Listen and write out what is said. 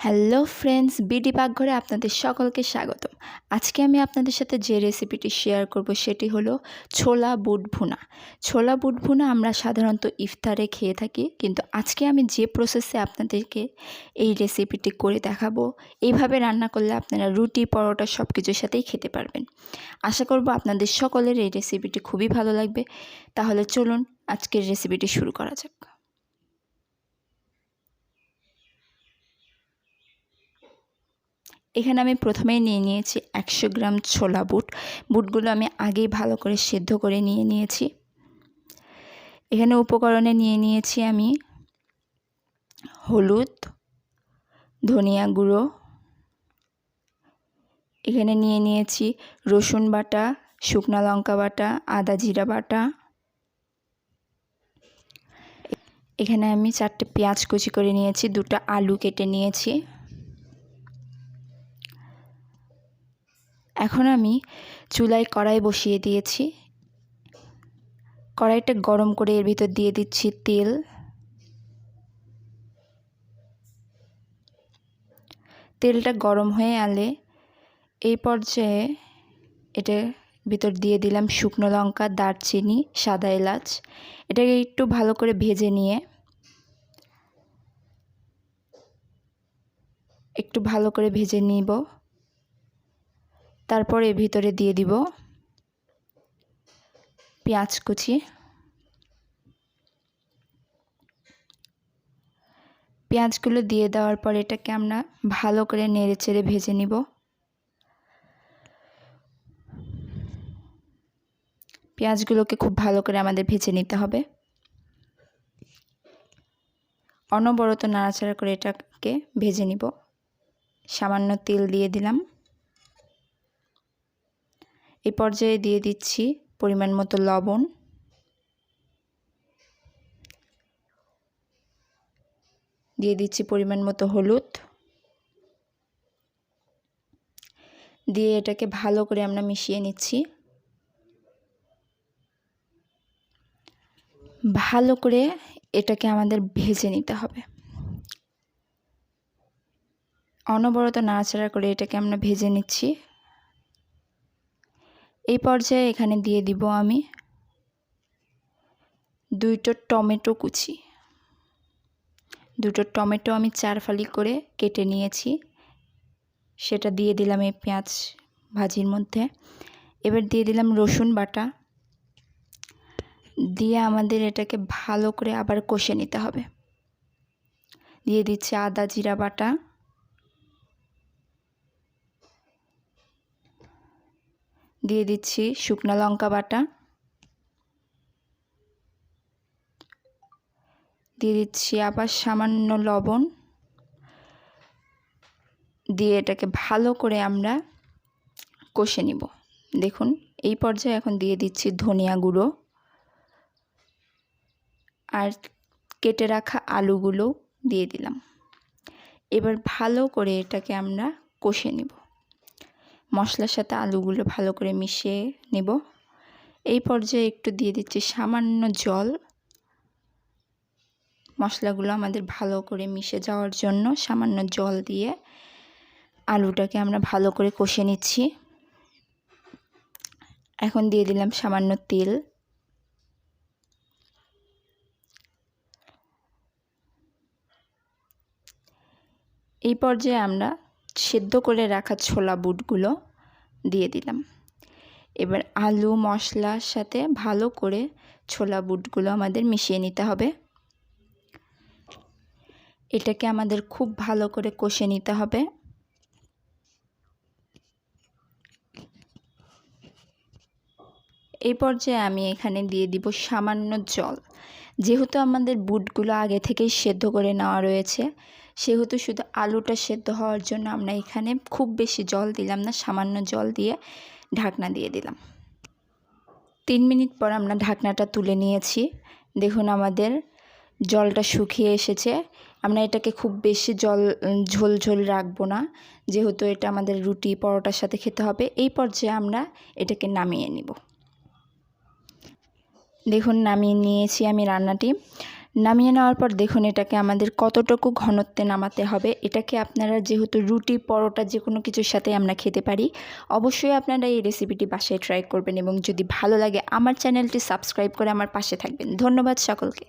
Hello friends, BD পাকঘরে আপনাদের সকলকে স্বাগতম। আজকে আমি আপনাদের সাথে যে রেসিপিটি শেয়ার করব সেটি হলো ছোলা বুট ভুনা। ছোলা বুট ভুনা আমরা সাধারণত ইফতারে খেয়ে থাকি, কিন্তু আজকে আমি যে প্রসেসে আপনাদেরকে এই রেসিপিটি করে দেখাবো, এইভাবে রান্না করলে আপনারা রুটি, পরোটা সব কিছুর সাথেই খেতে পারবেন। আশা করব আপনাদের সকলের এই রেসিপিটি খুবই ভালো লাগবে। তাহলে চলুন আজকের রেসিপিটি শুরু করা যাক। এখানে আমি প্রথমেই নিয়ে নিয়েছি 100 গ্রাম ছোলা বুটগুলো আমি আগেই ভালো করে সেদ্ধ করে নিয়েছি। এখানে উপকরণে নিয়ে নিয়েছি আমি হলুদ, ধনিয়া গুঁড়ো, এখানে নিয়ে নিয়েছি রসুন বাটা, শুকনো লঙ্কা বাটা, আদা জিরা বাটা। এখানে আমি 4টে পেঁয়াজ কুচি করে নিয়েছি, 2টা আলু কেটে নিয়েছি। এখন আমি চুলায় কড়াই বসিয়ে দিয়েছি। কড়াইটা গরম করে এর ভিতর দিয়ে দিচ্ছি তেল। তেলটা গরম হয়ে এলে এই পর্যায়ে এটার ভিতর দিয়ে দিলাম শুকনো লঙ্কা, দারচিনি, সাদা এলাচ। এটাকে একটু ভালো করে ভেজে নিয়ে নিব। তারপর এর ভিতরে দিয়ে দিব পেঁয়াজ কুচি। পেঁয়াজগুলো দিয়ে দেওয়ার পর এটাকে আমরা ভালো করে নেড়েচেড়ে ভেজে নিব। পেঁয়াজগুলোকে খুব ভালো করে আমাদের ভেজে নিতে হবে। অনবরত নাড়াচাড়া করে এটাকে ভেজে নিব। সামান্য তেল দিয়ে দিলাম। এই পর্যায়ে দিয়ে দিচ্ছি পরিমাণ মতো লবণ, দিয়ে দিচ্ছি পরিমাণ মতো হলুদ, দিয়ে এটাকে ভালো করে আমরা মিশিয়ে নিচ্ছি। ভালো করে এটাকে আমাদের ভেজে নিতে হবে। অনবরত নাড়াচাড়া করে এটাকে আমরা ভেজে নিচ্ছি। এই পর্যায়ে এখানে দিয়ে দিব আমি 2টো টমেটো কুচি। 2টো টমেটো আমি 4 ফালি করে কেটে নিয়েছি, সেটা দিয়ে দিলাম এই পেঁয়াজ ভাজির মধ্যে। এবার দিয়ে দিলাম রসুন বাটা, দিয়ে আমাদের এটাকে ভালো করে আবার কষে নিতে হবে। দিয়ে দিচ্ছি আদা জিরা বাটা, দিয়ে দিচ্ছি শুকনো লঙ্কা বাটা, দিয়ে দিচ্ছি আবার সামান্য লবণ, দিয়ে এটাকে ভালো করে আমরা কষে নিব। দেখুন এই পর্যায়ে এখন দিয়ে দিচ্ছি ধনিয়া গুঁড়ো আর কেটে রাখা আলুগুলো দিয়ে দিলাম। এবার ভালো করে এটাকে আমরা কষে নিব। মশলার সাথে আলুগুলো ভালো করে মিশিয়ে নেব। এই পর্যায়ে একটু দিয়ে দিচ্ছি সামান্য জল, মশলাগুলো আমাদের ভালো করে মিশে যাওয়ার জন্য সামান্য জল দিয়ে আলুটাকে আমরা ভালো করে কষে নিচ্ছি। এখন দিয়ে দিলাম সামান্য তেল। এই পর্যায়ে আমরা সেদ্ধ করে রাখা ছোলা বুটগুলো দিয়ে দিলাম। এবার আলু মশলার সাথে ভালো করে ছোলা বুটগুলো আমাদের মিশিয়ে নিতে হবে। এটাকে আমাদের খুব ভালো করে কষে নিতে হবে। এই পর্যায়ে আমি এখানে দিয়ে দিব সামান্য জল। যেহেতু আমাদের বুটগুলো আগে থেকেই সেদ্ধ করে নেওয়া রয়েছে, সেহেতু শুধু আলুটা সেদ্ধ হওয়ার জন্য আমরা এখানে খুব বেশি জল দিলাম না, সামান্য জল দিয়ে ঢাকনা দিয়ে দিলাম। 3 মিনিট পর আমরা ঢাকনাটা তুলে নিয়েছি। দেখুন আমাদের জলটা শুকিয়ে এসেছে। আমরা এটাকে খুব বেশি ঝোল ঝোল রাখবো না, যেহেতু এটা আমাদের রুটি পরোটার সাথে খেতে হবে। এই পর্যায়ে আমরা এটাকে নামিয়ে নিব। দেখুন নামিয়ে নিয়েছি আমি রান্নাটি। নামিয়ে নেওয়ার পর দেখুন এটাকে আমাদের কতটুকু ঘনত্বে নামাতে হবে। এটাকে আপনারা যেহেতু রুটি পরোটা যে কোনো কিছুর সাথে আমরা খেতে পারি, অবশ্যই আপনারা এই রেসিপিটি বাসায় ট্রাই করবেন এবং যদি ভালো লাগে আমার চ্যানেলটি সাবস্ক্রাইব করে আমার পাশে থাকবেন। ধন্যবাদ সকলকে।